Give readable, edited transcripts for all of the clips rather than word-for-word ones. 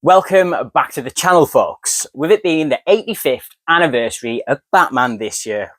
Welcome back to the channel, folks. With it being the 85th anniversary of Batman this year,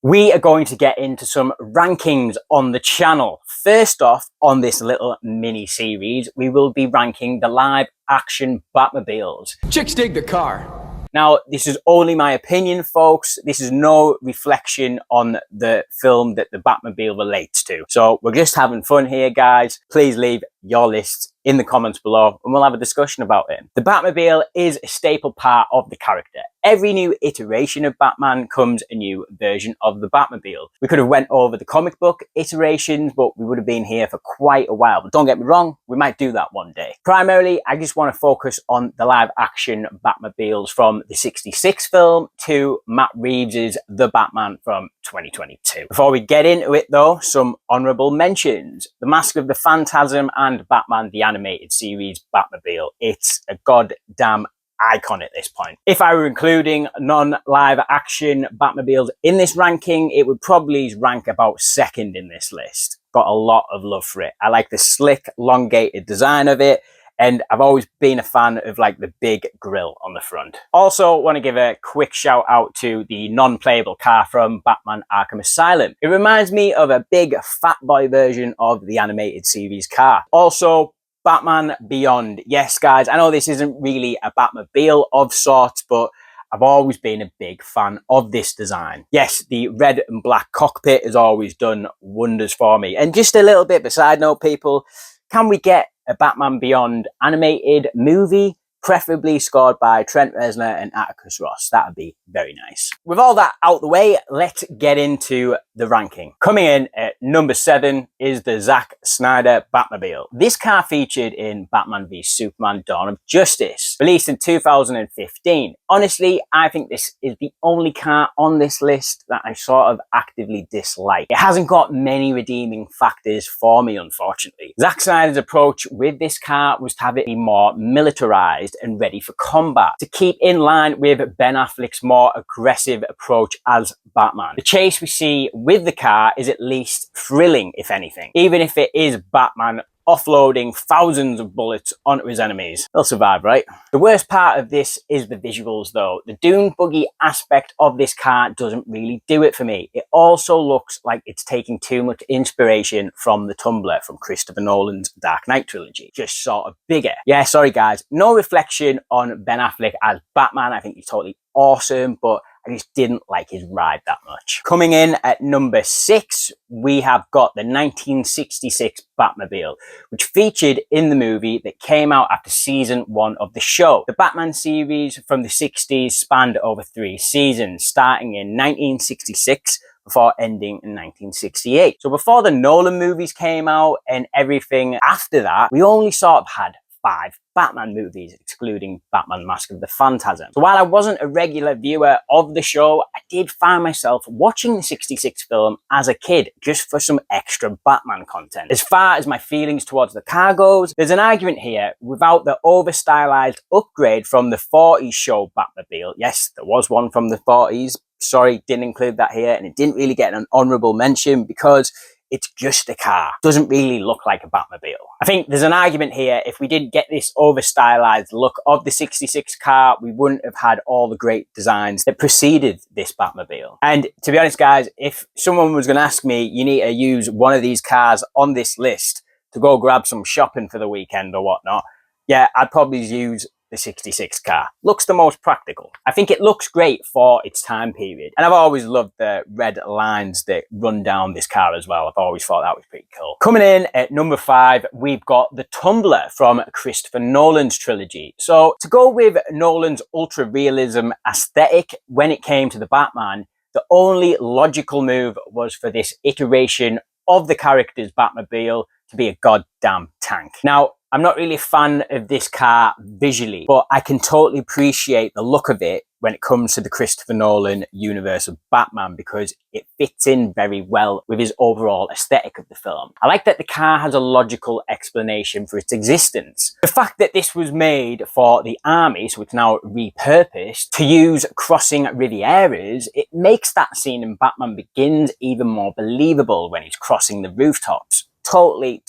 we are going to get into some rankings on the channel. First off, on this little mini series, we will be ranking the live action Batmobiles. Chicks dig the car. Now, this is only my opinion, folks. This is no reflection on the film that the Batmobile relates to. So we're just having fun here, guys. Please leave your lists in the comments below and we'll have a discussion about it. The Batmobile is a staple part of the character. Every new iteration of Batman comes a new version of the Batmobile. We could have went over the comic book iterations, but we would have been here for quite a while. But don't get me wrong, we might do that one day. Primarily, I just want to focus on the live action Batmobiles from the 66 film to Matt Reeves's The Batman from 2022. Before we get into it though, some honourable mentions. The Mask of the Phantasm and Batman the Animated Series Batmobile. It's a goddamn icon at this point. If I were including non-live action Batmobiles in this ranking, it would probably rank about second in this list. Got a lot of love for it. I like the slick, elongated design of it, and I've always been a fan of like the big grille on the front. Also want to give a quick shout out to the non-playable car from Batman Arkham Asylum. It reminds me of a big fat boy version of the animated series car. Also, Batman Beyond. Yes, guys, I know this isn't really a Batmobile of sorts, but I've always been a big fan of this design. Yes, the red and black cockpit has always done wonders for me. And just a little bit of a side note, people, can we get a Batman Beyond animated movie? Preferably scored by Trent Reznor and Atticus Ross. That would be very nice. With all that out the way, let's get into the ranking. Coming in at number 7 is the Zack Snyder Batmobile. This car featured in Batman v Superman: Dawn of Justice, released in 2015. Honestly, I think this is the only car on this list that I sort of actively dislike. It hasn't got many redeeming factors for me, unfortunately. Zack Snyder's approach with this car was to have it be more militarized and ready for combat, to keep in line with Ben Affleck's more aggressive approach as Batman. The chase we see with the car is at least thrilling, if anything, even if it is Batman offloading thousands of bullets onto his enemies. They'll survive, right? The worst part of this is the visuals though. The dune buggy aspect of this car doesn't really do it for me. It also looks like it's taking too much inspiration from the Tumbler from Christopher Nolan's Dark Knight trilogy. Just sort of bigger. Yeah, sorry guys. No reflection on Ben Affleck as Batman. I think he's totally awesome, but I just didn't like his ride that much. Coming in at number 6, we have got the 1966 Batmobile, which featured in the movie that came out after season 1 of the show. The Batman series from the 60s spanned over 3 seasons, starting in 1966 before ending in 1968. So before the Nolan movies came out and everything after that, we only sort of had 5 Batman movies, excluding Batman Mask of the Phantasm. So while I wasn't a regular viewer of the show, I did find myself watching the 66 film as a kid, just for some extra Batman content. As far as my feelings towards the car goes, there's an argument here. Without the over-stylized upgrade from the 40s show Batmobile, yes, there was one from the 40s, sorry, didn't include that here, and it didn't really get an honourable mention because it's just a car. Doesn't really look like a Batmobile. I think there's an argument here. If we didn't get this over-stylized look of the 66 car, we wouldn't have had all the great designs that preceded this Batmobile. And to be honest, guys, if someone was going to ask me, you need to use one of these cars on this list to go grab some shopping for the weekend or whatnot, yeah, I'd probably use the 66 car. Looks the most practical. I think it looks great for its time period. And I've always loved the red lines that run down this car as well. I've always thought that was pretty cool. Coming in at number 5, we've got the Tumbler from Christopher Nolan's trilogy. So to go with Nolan's ultra realism aesthetic when it came to the Batman, the only logical move was for this iteration of the character's Batmobile to be a goddamn tank. Now, I'm not really a fan of this car visually, but I can totally appreciate the look of it when it comes to the Christopher Nolan universe of Batman because it fits in very well with his overall aesthetic of the film. I like that the car has a logical explanation for its existence. The fact that this was made for the army, so it's now repurposed, to use crossing Rivieras, it makes that scene in Batman Begins even more believable when he's crossing the rooftops. Totally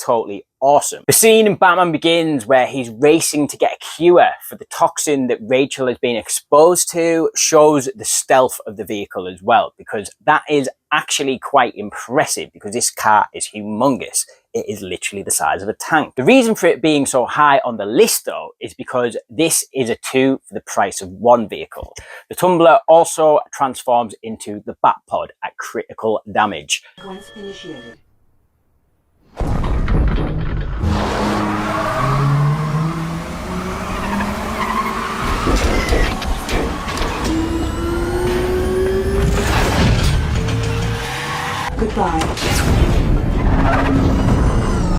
awesome. The scene in Batman Begins where he's racing to get a cure for the toxin that Rachel has been exposed to shows the stealth of the vehicle as well, because that is actually quite impressive because this car is humongous. It is literally the size of a tank. The reason for it being so high on the list though is because this is a 2 for the price of 1 vehicle. The Tumbler also transforms into the Batpod at critical damage. Sequence initiated. Goodbye.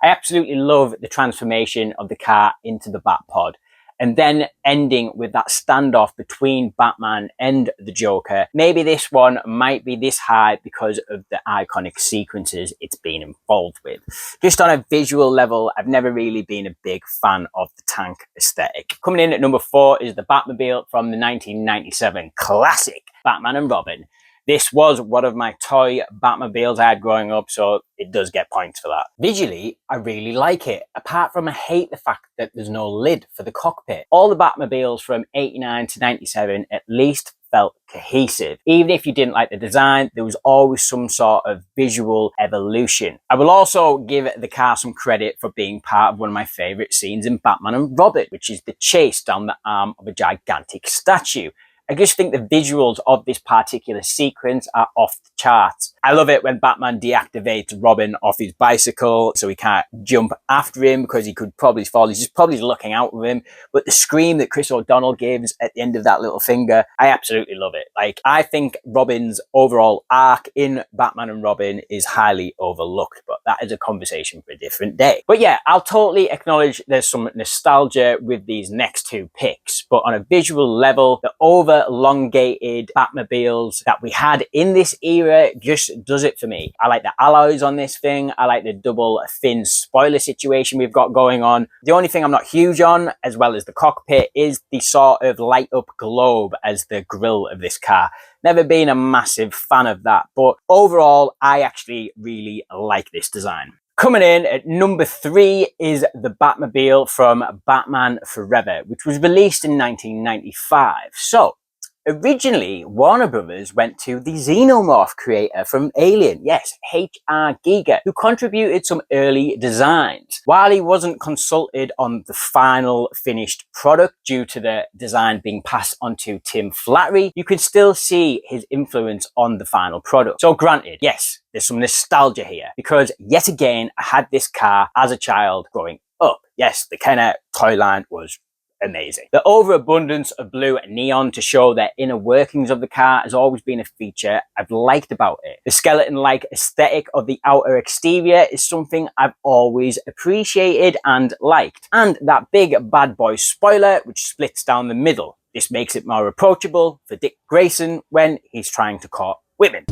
I absolutely love the transformation of the car into the Batpod, and then ending with that standoff between Batman and the Joker. Maybe this one might be this high because of the iconic sequences it's been involved with. Just on a visual level, I've never really been a big fan of the tank aesthetic. Coming in at number 4 is the Batmobile from the 1997 classic Batman and Robin. This was one of my toy Batmobiles I had growing up, so it does get points for that. Visually, I really like it, apart from I hate the fact that there's no lid for the cockpit. All the Batmobiles from 89 to 97 at least felt cohesive. Even if you didn't like the design, there was always some sort of visual evolution. I will also give the car some credit for being part of one of my favourite scenes in Batman and Robin, which is the chase down the arm of a gigantic statue. I just think the visuals of this particular sequence are off the charts. I love it when Batman deactivates Robin off his bicycle so he can't jump after him because he could probably fall. He's just probably looking out with him. But the scream that Chris O'Donnell gives at the end of that little finger, I absolutely love it. Like, I think Robin's overall arc in Batman and Robin is highly overlooked, but that is a conversation for a different day. But yeah, I'll totally acknowledge there's some nostalgia with these next 2 picks, but on a visual level, the elongated Batmobiles that we had in this era just does it for me. I like the alloys on this thing. I like the double fin spoiler situation we've got going on. The only thing I'm not huge on, as well as the cockpit, is the sort of light up globe as the grille of this car. Never been a massive fan of that, but overall, I actually really like this design. Coming in at number 3 is the Batmobile from Batman Forever, which was released in 1995. So, originally, Warner Brothers went to the Xenomorph creator from Alien, yes, H.R. Giger, who contributed some early designs. While he wasn't consulted on the final finished product due to the design being passed on to Tim Flattery, you can still see his influence on the final product. So granted, yes, there's some nostalgia here, because yet again, I had this car as a child growing up. Yes, the Kenner toy line was amazing. The overabundance of blue and neon to show the inner workings of the car has always been a feature I've liked about it. The skeleton-like aesthetic of the outer exterior is something I've always appreciated and liked. And that big bad boy spoiler which splits down the middle. This makes it more approachable for Dick Grayson when he's trying to court women.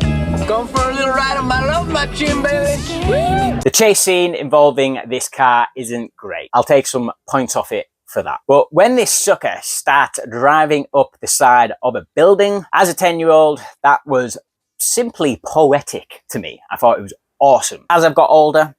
Going for a little ride on my love machine, baby. The chase scene involving this car isn't great. I'll take some points off it for that. But when this sucker starts driving up the side of a building, as a 10-year-old, that was simply poetic to me. I thought it was awesome. As I've got older,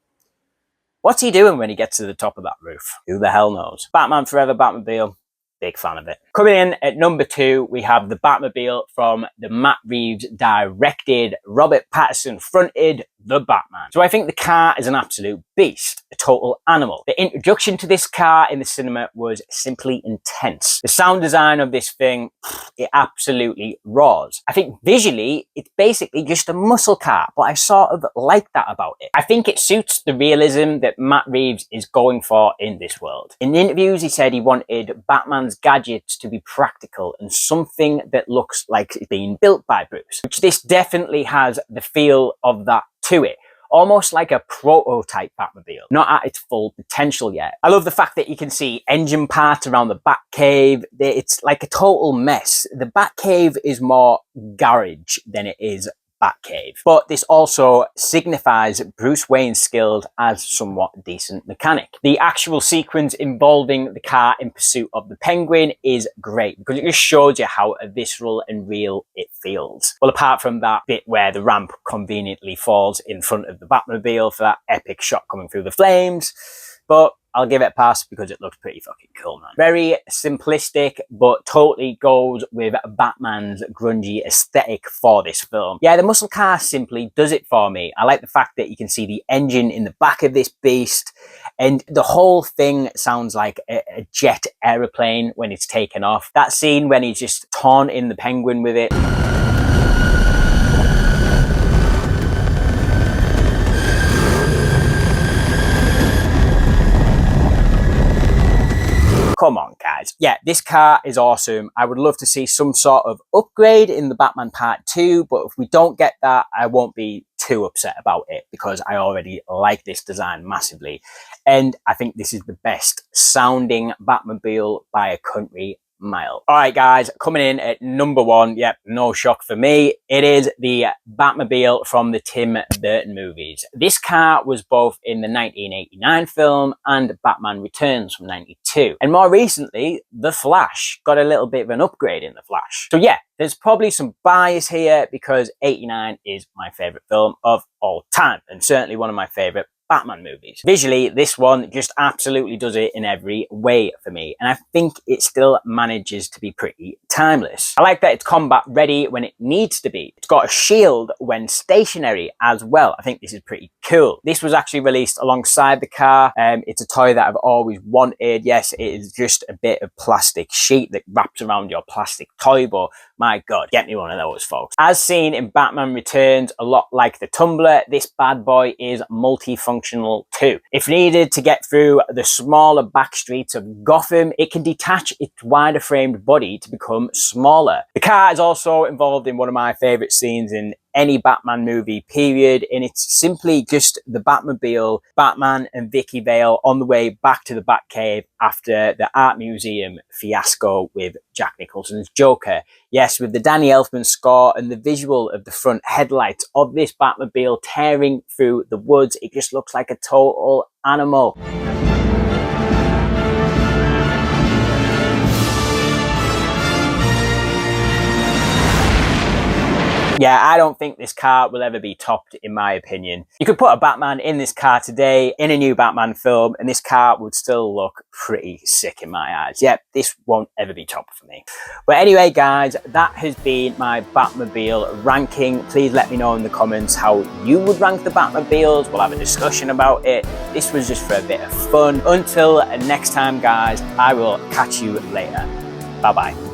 what's he doing when he gets to the top of that roof? Who the hell knows? Batman Forever Batmobile, big fan of it. Coming in at number 2, we have the Batmobile from the Matt Reeves directed, Robert Pattinson fronted The Batman. So I think the car is an absolute beast, a total animal. The introduction to this car in the cinema was simply intense. The sound design of this thing, it absolutely roars. I think visually, it's basically just a muscle car, but I sort of like that about it. I think it suits the realism that Matt Reeves is going for in this world. In interviews, he said he wanted Batman's gadgets to be practical and something that looks like it's being built by Bruce, which this definitely has the feel of that to it. Almost like a prototype Batmobile, not at its full potential yet. I love the fact that you can see engine parts around the Batcave. It's like a total mess. The Batcave is more garage than it is Batcave. But this also signifies Bruce Wayne's skills as somewhat decent mechanic. The actual sequence involving the car in pursuit of the Penguin is great because it just shows you how visceral and real it feels. Well, apart from that bit where the ramp conveniently falls in front of the Batmobile for that epic shot coming through the flames. but I'll give it a pass because it looks pretty fucking cool, man. Very simplistic, but totally goes with Batman's grungy aesthetic for this film. Yeah, the muscle car simply does it for me. I like the fact that you can see the engine in the back of this beast, and the whole thing sounds like a jet aeroplane when it's taken off. That scene when he's just taunting the Penguin with it. Come on, guys. Yeah, this car is awesome. I would love to see some sort of upgrade in the Batman Part 2, but if we don't get that, I won't be too upset about it because I already like this design massively. And I think this is the best sounding Batmobile by a country mile. All right, guys, coming in at number 1, yep, no shock for me, it is the Batmobile from the Tim Burton movies. This car was both in the 1989 film and Batman Returns from 92. And more recently, The Flash got a little bit of an upgrade in The Flash. So yeah, there's probably some bias here because 89 is my favorite film of all time, and certainly one of my favorite Batman movies. Visually, this one just absolutely does it in every way for me, and I think it still manages to be pretty timeless. I like that it's combat ready when it needs to be. It's got a shield when stationary as well. I think this is pretty cool. This was actually released alongside the car. It's a toy that I've always wanted. Yes, it is just a bit of plastic sheet that wraps around your plastic toy, but my God, get me one of those, folks. As seen in Batman Returns, a lot like the tumbler, this bad boy is multifunctional too. If needed to get through the smaller back streets of Gotham, it can detach its wider framed body to become smaller. The car is also involved in one of my favorite scenes in any Batman movie, period, and it's simply just the Batmobile, Batman and Vicky Vale on the way back to the Batcave after the art museum fiasco with Jack Nicholson's Joker. Yes, with the Danny Elfman score and the visual of the front headlights of this Batmobile tearing through the woods, it just looks like a total animal. Yeah, I don't think this car will ever be topped, in my opinion. You could put a Batman in this car today, in a new Batman film, and this car would still look pretty sick in my eyes. Yep, this won't ever be topped for me. But anyway, guys, that has been my Batmobile ranking. Please let me know in the comments how you would rank the Batmobiles. We'll have a discussion about it. This was just for a bit of fun. Until next time, guys, I will catch you later. Bye-bye.